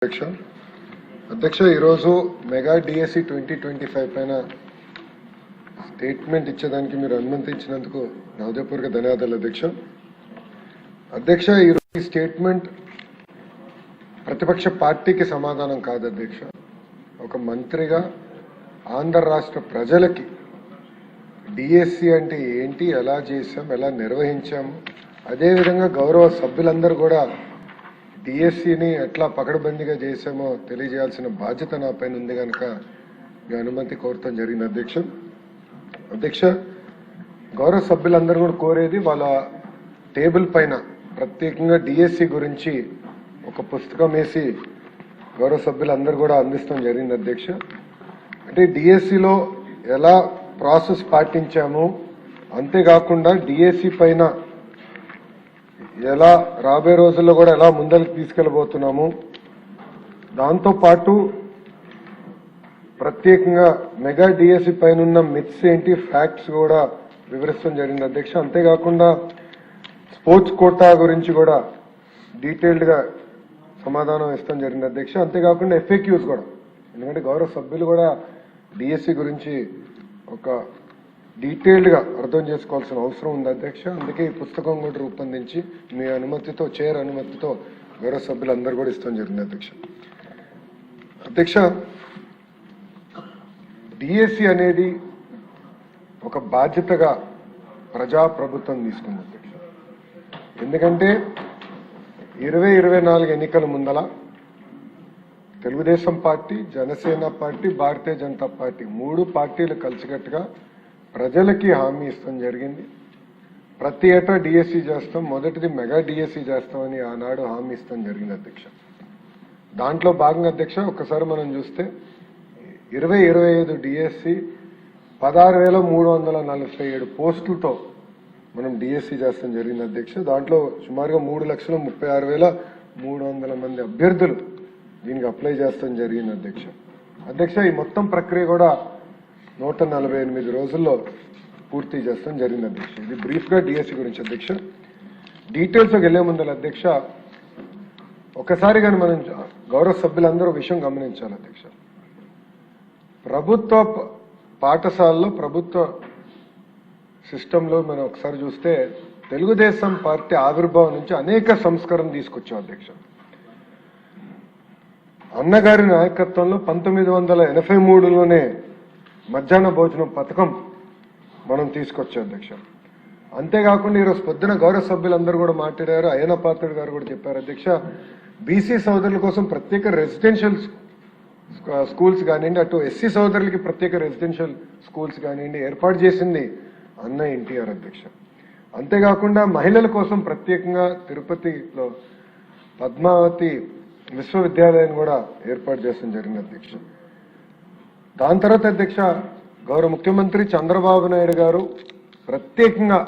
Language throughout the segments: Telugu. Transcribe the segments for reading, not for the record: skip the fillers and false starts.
అధ్యక్ష ఈరోజు మెగా డిఎస్సి 2025 పైన స్టేట్మెంట్ ఇచ్చేదానికి మీరు అనుమతించినందుకు నా హృదయపూర్వక ధన్యవాదాలు అధ్యక్ష ఈరోజు ఈ స్టేట్మెంట్ ప్రతిపక్ష పార్టీకి సమాధానం కాదు అధ్యక్ష. ఒక మంత్రిగా ఆంధ్ర రాష్ట్ర ప్రజలకి డిఎస్సి అంటే ఏంటి, ఎలా చేశాం, ఎలా నిర్వహించాము, అదేవిధంగా గౌరవ సభ్యులందరూ కూడా డిఎస్సిని ఎట్లా పకడ్బందీగా చేశామో తెలియజేయాల్సిన బాధ్యత నా పైన ఉంది కనుక మీ అనుమతి కోరటం జరిగింది అధ్యక్ష. గౌరవ సభ్యులందరూ కూడా కోరేది వాళ్ళ టేబుల్ పైన ప్రత్యేకంగా డిఎస్సి గురించి ఒక పుస్తకం వేసి గౌరవ సభ్యులందరూ కూడా అందిస్తాం జరిగింది అధ్యక్ష. అంటే డిఎస్సిలో ఎలా ప్రాసెస్ పాటించాము, అంతేకాకుండా డిఎస్సి పైన ఎలా రాబోయే రోజుల్లో కూడా ఎలా ముందరికి తీసుకెళ్లబోతున్నాము, దాంతోపాటు ప్రత్యేకంగా మెగా డిఎస్సి పైన ఉన్న మిత్స్ ఏంటి, ఫ్యాక్ట్స్ కూడా వివరిస్తాం జరిగింది అధ్యక్ష. అంతేకాకుండా స్పోర్ట్స్ కోటా గురించి కూడా డీటెయిల్డ్ గా సమాధానం ఇస్తాం జరిగింది అధ్యక్ష. అంతేకాకుండా ఎఫ్ఏక్యూస్ కూడా, ఎందుకంటే గౌరవ సభ్యులు కూడా డిఎస్సి గురించి ఒక డీటెయిల్డ్ గా అర్థం చేసుకోవాల్సిన అవసరం ఉంది అధ్యక్ష. అందుకే ఈ పుస్తకం కూడా రూపొందించి మీ అనుమతితో, చైర్ అనుమతితో గౌరవ సభ్యులందరూ కూడా ఇస్తాం జరిగింది అధ్యక్ష. డిఎస్సి అనేది ఒక బాధ్యతగా ప్రజాప్రభుత్వం తీసుకుంది అధ్యక్ష. ఎందుకంటే 2024 ఎన్నికల ముందల Telugu Desam party, Janasena party, Bharatiya Janata party 3 పార్టీలు కలిసికట్టుగా ప్రజలకి హామీ ఇస్తాం జరిగింది. ప్రతి ఏటా డిఎస్సి చేస్తాం, మొదటిది మెగా డిఎస్సి చేస్తామని ఆనాడు హామీ ఇస్తాం జరిగింది అధ్యక్ష. దాంట్లో భాగంగా అధ్యక్ష ఒకసారి మనం చూస్తే 2025 డిఎస్సి 16,347 పోస్టులతో మనం డిఎస్సి చేస్తాం జరిగింది అధ్యక్ష. దాంట్లో సుమారుగా 3,36,300 మంది అభ్యర్థులు దీనికి అప్లై చేస్తాం జరిగింది అధ్యక్ష. ఈ మొత్తం ప్రక్రియ కూడా 148 రోజుల్లో పూర్తి చేస్తాం జరిగింది అధ్యక్ష. ఇది బ్రీఫ్ గా డిఎస్సి గురించి అధ్యక్ష. డీటెయిల్స్ వెళ్లే ముందర అధ్యక్ష ఒకసారి కానీ మనం గౌరవ సభ్యులందరూ విషయం గమనించాలి అధ్యక్ష. ప్రభుత్వ పాఠశాలలో, ప్రభుత్వ సిస్టంలో మనం ఒకసారి చూస్తే తెలుగుదేశం పార్టీ ఆవిర్భావం నుంచి అనేక సంస్కరణ తీసుకొచ్చాం అధ్యక్ష. అన్నగారి నాయకత్వంలో 1983లోనే మధ్యాహ్న భోజనం పథకం మనం తీసుకొచ్చాం అధ్యక్ష. అంతేకాకుండా ఈరోజు పొద్దున గౌరవ సభ్యులందరూ కూడా మాట్లాడారు, అయ్యన పాత్రుడు గారు కూడా చెప్పారు అధ్యక్ష. బీసీ సోదరుల కోసం ప్రత్యేక రెసిడెన్షియల్ స్కూల్స్ కానివ్వండి, అటు ఎస్సీ సోదరులకి ప్రత్యేక రెసిడెన్షియల్ స్కూల్స్ కానివ్వండి ఏర్పాటు చేసింది అన్న ఎన్టీఆర్ అధ్యక్ష. అంతేకాకుండా మహిళల కోసం ప్రత్యేకంగా తిరుపతిలో పద్మావతి విశ్వవిద్యాలయాన్ని కూడా ఏర్పాటు చేస్తాం జరిగింది అధ్యక్ష. దాని తర్వాత అధ్యక్ష గౌరవ ముఖ్యమంత్రి చంద్రబాబు నాయుడు గారు ప్రత్యేకంగా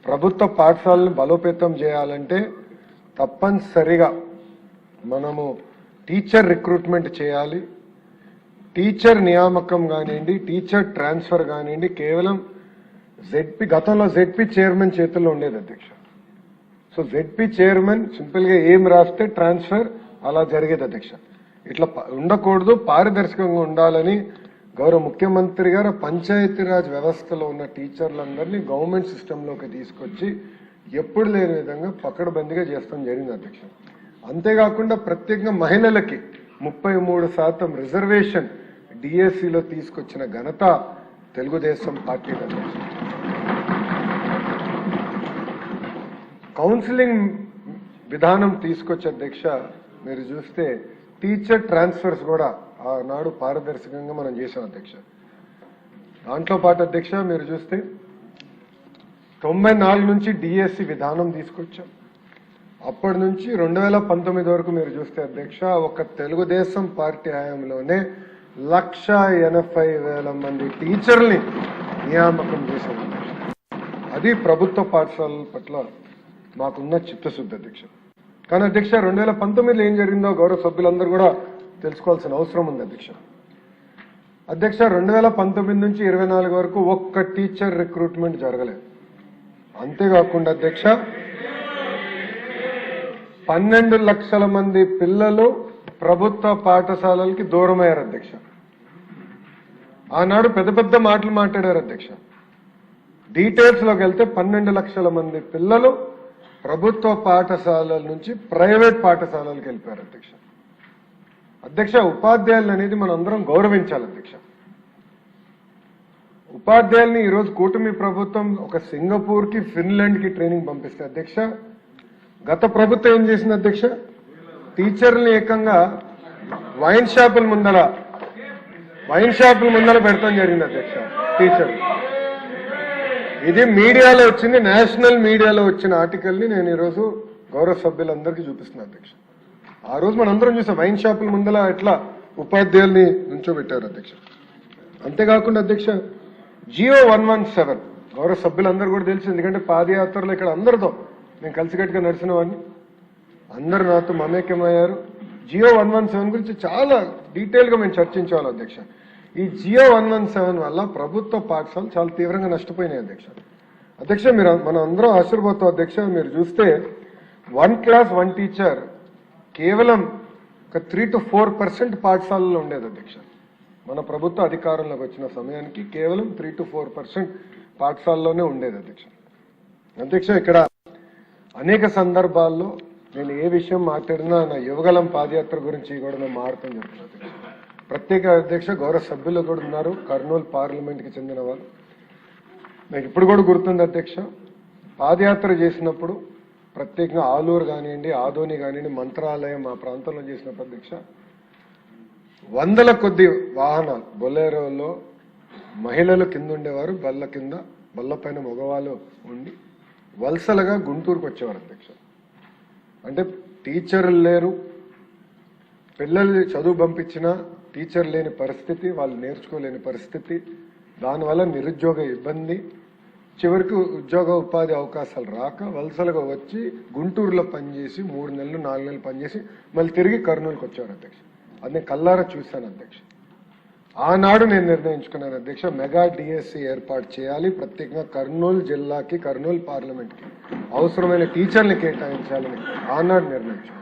ప్రభుత్వ పాఠశాలను బలోపేతం చేయాలంటే తప్పనిసరిగా మనము టీచర్ రిక్రూట్మెంట్ చేయాలి. టీచర్ నియామకం కానివ్వండి, టీచర్ ట్రాన్స్ఫర్ కానివ్వండి కేవలం గతంలో జెడ్పీ చైర్మన్ చేతుల్లో ఉండేది అధ్యక్ష. సో జెడ్పీ చైర్మన్ సింపుల్ గా ఏం రాస్తే ట్రాన్స్ఫర్ అలా జరిగేది అధ్యక్ష. ఇట్లా ఉండకూడదు, పారదర్శకంగా ఉండాలని గౌరవ ముఖ్యమంత్రి గారు పంచాయతీరాజ్ వ్యవస్థలో ఉన్న టీచర్లందరినీ గవర్నమెంట్ సిస్టంలోకి తీసుకొచ్చి ఎప్పుడు లేని విధంగా పకడ్బందీగా చేస్తాం జరిగింది అధ్యక్ష. అంతేకాకుండా ప్రత్యేకంగా మహిళలకి 33% రిజర్వేషన్ డిఎస్సిలో తీసుకొచ్చిన ఘనత తెలుగుదేశం పార్టీ అధ్యక్ష. కౌన్సిలింగ్ విధానం తీసుకొచ్చే అధ్యక్ష మీరు చూస్తే టీచర్ ట్రాన్స్ఫర్స్ కూడా ఆనాడు పారదర్శకంగా మనం చేసాం అధ్యక్ష. దాంట్లో పాటు అధ్యక్ష మీరు చూస్తే 94 నుంచి డిఎస్సి విధానం తీసుకొచ్చాం. అప్పటి నుంచి 2019 వరకు మీరు చూస్తే అధ్యక్ష ఒక తెలుగుదేశం పార్టీ హయాంలోనే 1,80,000 మంది టీచర్ని నియామకం చేశాం అధ్యక్ష. అది ప్రభుత్వ పాఠశాలల పట్ల మాకున్న చిత్తశుద్ధి అధ్యక్ష. కానీ అధ్యక్ష 2019లో ఏం జరిగిందో గౌరవ సభ్యులందరూ కూడా తెలుసుకోవాల్సిన అవసరం ఉంది అధ్యక్ష. 2019 నుంచి 24 వరకు ఒక్క టీచర్ రిక్రూట్మెంట్ జరగలేదు. అంతేకాకుండా అధ్యక్ష 12 లక్షల మంది పిల్లలు ప్రభుత్వ పాఠశాలలకి దూరమయ్యారు అధ్యక్ష. ఆనాడు పెద్ద పెద్ద మాటలు మాట్లాడారు అధ్యక్ష. డీటెయిల్స్ లోకి వెళ్తే 12 లక్షల మంది పిల్లలు ప్రభుత్వ పాఠశాలల నుంచి ప్రైవేట్ పాఠశాలలకు వెళ్ళిపోయారు అధ్యక్ష. అధ్యక్ష, ఉపాధ్యాయులు అనేది మనం అందరం గౌరవించాలి అధ్యక్ష. ఉపాధ్యాయుల్ని ఈరోజు కూటమి ప్రభుత్వం ఒక సింగపూర్ కి ఫిన్లాండ్ కి ట్రైనింగ్ పంపిస్తే అధ్యక్ష, గత ప్రభుత్వం ఏం చేసింది అధ్యక్ష? టీచర్ని ఏకంగా వైన్ షాపుల ముందర పెడతాం జరిగింది అధ్యక్ష. టీచర్ ఇది మీడియాలో వచ్చింది, నేషనల్ మీడియాలో వచ్చిన ఆర్టికల్ ని నేను ఈరోజు గౌరవ సభ్యులందరికీ చూపిస్తున్నా అధ్యక్ష. ఆ రోజు మనందరం చూసాం వైన్ షాపుల ముందర ఎట్లా ఉపాధ్యాయుల్ని నుంచోబెట్టారు అధ్యక్ష. అంతేకాకుండా అధ్యక్ష, జియో 117 గౌరవ సభ్యులందరూ కూడా తెలుసు, ఎందుకంటే పాదయాత్రలో ఇక్కడ అందరితో నేను కలిసికట్టుగా నడిచిన వాడిని, అందరూ నాతో మమేకమయ్యారు. జియో 117 గురించి చాలా డీటెయిల్ గా మేము చర్చించాలి అధ్యక్ష. ఈ జియో 117 వల్ల ప్రభుత్వ పాఠశాలలు చాలా తీవ్రంగా నష్టపోయినాయి అధ్యక్ష. అధ్యక్ష, మనం అందరం ఆశీర్వాదం అధ్యక్ష. మీరు చూస్తే 1 క్లాస్ 1 టీచర్ కేవలం ఒక 3 to 4% పాఠశాలలో ఉండేది అధ్యక్ష. మన ప్రభుత్వ అధికారంలోకి వచ్చిన సమయానికి కేవలం 3 to 4% పాఠశాలలోనే ఉండేది అధ్యక్ష. అధ్యక్ష, ఇక్కడ అనేక సందర్భాల్లో నేను ఏ విషయం మాట్లాడినా నా యువగలం పాదయాత్ర గురించి కూడా మేము మాట్లాడటం జరుగుతుంది అధ్యక్ష. ప్రత్యేక అధ్యక్ష గౌరవ సభ్యులు కూడా ఉన్నారు, కర్నూలు పార్లమెంట్ కి చెందిన వాళ్ళు. నాకు ఇప్పుడు కూడా గుర్తుంది అధ్యక్ష, పాదయాత్ర చేసినప్పుడు ప్రత్యేకంగా ఆలూరు కానివ్వండి, ఆదోని కానివ్వండి, మంత్రాలయం ఆ ప్రాంతంలో చేసినప్పుడు అధ్యక్ష, వందల కొద్ది వాహనాలు బొలేరోలో మహిళలు కింద ఉండేవారు, బల్ల పైన మగవాళ్ళు ఉండి వలసలుగా గుంటూరుకు వచ్చేవారు అధ్యక్ష. అంటే టీచర్లు లేరు, పిల్లల్ని చదువు పంపించినా టీచర్ లేని పరిస్థితి, వాళ్ళు నేర్చుకోలేని పరిస్థితి, దానివల్ల నిరుద్యోగ ఇబ్బంది, చివరికి ఉద్యోగ ఉపాధి అవకాశాలు రాక వలసలుగా వచ్చి గుంటూరులో పనిచేసి 3 నెలలు 4 నెలలు పనిచేసి మళ్ళీ తిరిగి కర్నూలుకి వచ్చారు అధ్యక్ష. అది నేను కల్లారా చూశాను అధ్యక్ష. ఆనాడు నేను నిర్ణయించుకున్నాను అధ్యక్ష, మెగా డిఎస్సి ఏర్పాటు చేయాలి, ప్రత్యేకంగా కర్నూలు జిల్లాకి, కర్నూలు పార్లమెంట్ కి అవసరమైన టీచర్లు కేటాయించాలని ఆనాడు నిర్ణయించుకున్నాను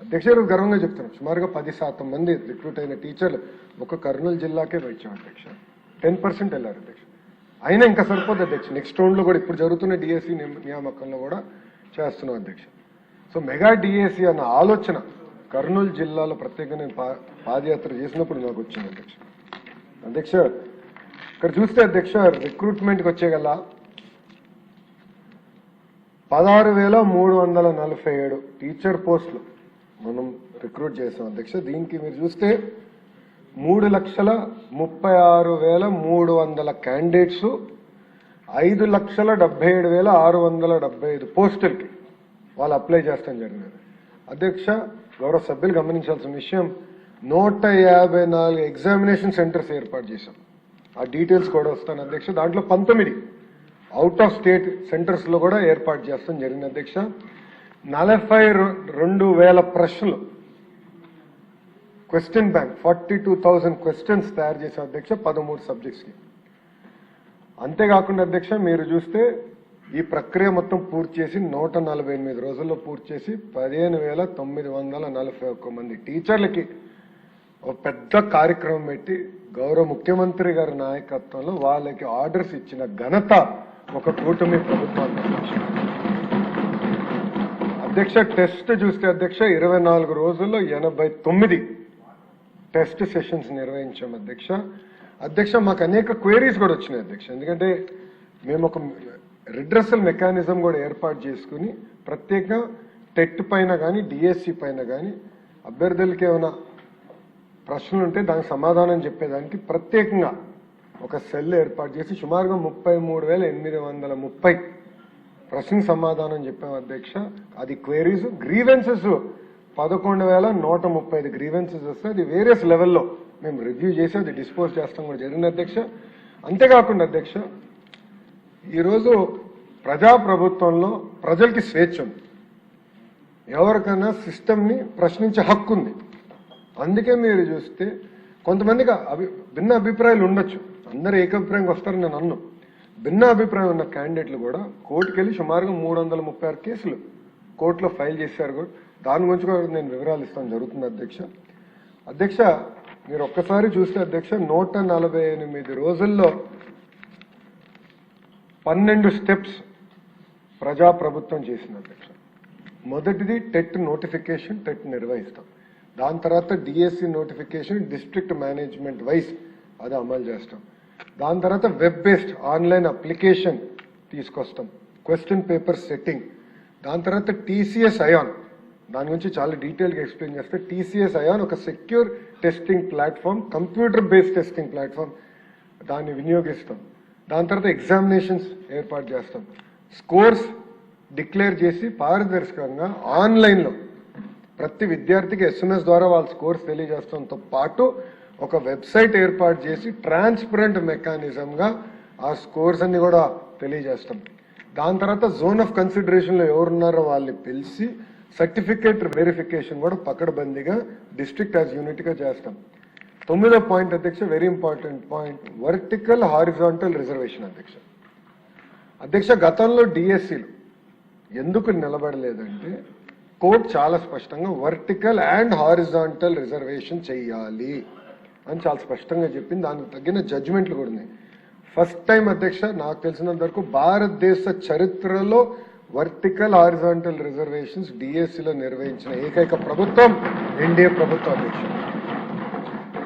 అధ్యక్ష. గర్వంగా చెప్తున్నాను, సుమారుగా 10% మంది రిక్రూట్ అయిన టీచర్లు ఒక కర్నూలు జిల్లాకే వచ్చాం అధ్యక్ష. 10% వెళ్ళారు అధ్యక్ష. అయినా ఇంకా సరిపోదు అధ్యక్ష, నెక్స్ట్ రౌండ్ లో కూడా ఇప్పుడు జరుగుతున్న డిఎస్సి నియామకంలో కూడా చేస్తున్నాం అధ్యక్ష. సో మెగా డిఎస్సి అన్న ఆలోచన కర్నూలు జిల్లాలో ప్రత్యేకంగా నేను పాదయాత్ర చేసినప్పుడు నాకు వచ్చింది అధ్యక్ష. అధ్యక్ష, ఇక్కడ చూస్తే అధ్యక్ష రిక్రూట్మెంట్కి వచ్చేగల 16,347 టీచర్ పోస్టులు మనం రిక్రూట్ చేసాం అధ్యక్ష. దీనికి మీరు చూస్తే 3,36,300 క్యాండిడేట్స్, 5,77,675 పోస్టులకి వాళ్ళు అప్లై చేస్తాం జరిగినది అధ్యక్ష. గౌరవ సభ్యులు గమనించాల్సిన విషయం, 154 ఎగ్జామినేషన్ సెంటర్స్ ఏర్పాటు చేశాం. ఆ డీటెయిల్స్ కూడా వస్తాను అధ్యక్ష. దాంట్లో 19 అవుట్ ఆఫ్ స్టేట్ సెంటర్స్ లో కూడా ఏర్పాటు చేస్తాం జరిగింది అధ్యక్ష. 42,000 ప్రశ్నలు, క్వశ్చన్ బ్యాంక్ 42,000 క్వశ్చన్స్ తయారు చేశాం అధ్యక్ష 13 సబ్జెక్ట్స్ కి. అంతేకాకుండా అధ్యక్ష మీరు చూస్తే ఈ ప్రక్రియ మొత్తం పూర్తి చేసి 148 రోజుల్లో పూర్తి చేసి 15,941 మంది టీచర్లకి ఒక పెద్ద కార్యక్రమం పెట్టి గౌరవ ముఖ్యమంత్రి గారి నాయకత్వంలో వాళ్ళకి ఆర్డర్స్ ఇచ్చిన ఘనత ఒక కూటమి ప్రభుత్వాన్ని అధ్యక్ష. టెస్ట్ చూస్తే అధ్యక్ష 24 రోజుల్లో 89 టెస్ట్ సెషన్స్ నిర్వహించాం అధ్యక్ష. అధ్యక్ష మాకు అనేక క్వైరీస్ కూడా వచ్చినాయి అధ్యక్ష, ఎందుకంటే మేము ఒక రిడ్రెసల్ మెకానిజం కూడా ఏర్పాటు చేసుకుని ప్రత్యేకంగా టెట్ పైన కానీ డిఎస్సి పైన కానీ అభ్యర్థులకి ఏమైనా ప్రశ్నలు ఉంటే దానికి సమాధానం చెప్పేదానికి ప్రత్యేకంగా ఒక సెల్ ఏర్పాటు చేసి సుమారుగా 33,830 ప్రశ్న సమాధానం చెప్పాం అధ్యక్ష. అది క్వైరీస్. గ్రీవెన్సెస్ 11,135 గ్రీవెన్సెస్ వస్తే అది వేరియస్ లెవెల్లో మేము రివ్యూ చేసి అది డిస్పోజ్ చేస్తాం కూడా జరిగింది అధ్యక్ష. అంతేకాకుండా అధ్యక్ష ఈరోజు ప్రజాప్రభుత్వంలో ప్రజలకి స్వేచ్ఛ ఉంది, ఎవరికైనా సిస్టమ్ని ప్రశ్నించే హక్కు ఉంది. అందుకే మీరు చూస్తే కొంతమందికి భిన్న అభిప్రాయాలు ఉండొచ్చు, అందరూ ఏకాభిప్రాయంగా వస్తారని నేను అన్ను. భిన్న అభిప్రాయం ఉన్న క్యాండిడేట్లు కూడా కోర్టుకెళ్ళి సుమారుగా 336 కేసులు కోర్టులో ఫైల్ చేశారు కూడా దాని గురించి కూడా నేను వివరాలు ఇస్తాను జరుగుతుంది అధ్యక్ష. అధ్యక్ష మీరు ఒక్కసారి చూస్తే అధ్యక్ష 148 రోజుల్లో 12 స్టెప్స్ ప్రజాప్రభుత్వం చేసింది అధ్యక్ష. మొదటిది టెట్ నోటిఫికేషన్, టెట్ నిర్వహిస్తాం. దాని తర్వాత DSC notification district management wise అది అమలు చేస్తాం. దాని తర్వాత వెబ్ బేస్డ్ ఆన్లైన్ అప్లికేషన్ తీసుకొస్తాం, క్వశ్చన్ పేపర్ సెట్టింగ్. దాని తర్వాత టీసీఎస్ అయాన్, దాని గురించి చాలా డీటెయిల్గా ఎక్స్ప్లెయిన్ చేస్తే టీసీఎస్ అయాన్ ఒక secure testing platform, computer based testing platform, దాన్ని వినియోగిస్తాం. దాని తర్వాత ఎగ్జామినేషన్స్ ఏర్పాటు చేస్తాం. స్కోర్స్ డిక్లేర్ చేసి పారదర్శకంగా ఆన్లైన్లో ప్రతి విద్యార్థికి SMS ద్వారా వాళ్ళ స్కోర్స్ తెలియజేస్తాంతో పాటు ఒక వెబ్సైట్ ఏర్పాటు చేసి ట్రాన్స్పరెంట్ మెకానిజంగా ఆ స్కోర్స్ అన్ని కూడా తెలియజేస్తాం. దాని తర్వాత జోన్ ఆఫ్ కన్సిడరేషన్లో ఎవరున్నారో వాళ్ళని పిలిచి సర్టిఫికేట్ వెరిఫికేషన్ కూడా పకడ్బందీగా డిస్ట్రిక్ట్ యాజ్ యూనిట్గా చేస్తాం. 9వ పాయింట్ అధ్యక్ష, very important point, vertical horizontal reservation అధ్యక్ష. అధ్యక్ష గతంలో డిఎస్సీలు ఎందుకు నిలబడలేదంటే కోర్టు చాలా స్పష్టంగా వర్టికల్ అండ్ హారిజాంటల్ రిజర్వేషన్ చెయ్యాలి అని చాలా స్పష్టంగా చెప్పింది. దానికి తగిన జడ్జిమెంట్లు కూడా ఉన్నాయి. ఫస్ట్ టైం అధ్యక్ష నాకు తెలిసినంత వరకు భారతదేశ చరిత్రలో వర్టికల్ హారిజాంటల్ రిజర్వేషన్స్ డిఎస్సీలో నిర్వహించిన ఏకైక ప్రభుత్వం ఎన్డీఏ ప్రభుత్వం అధ్యక్ష.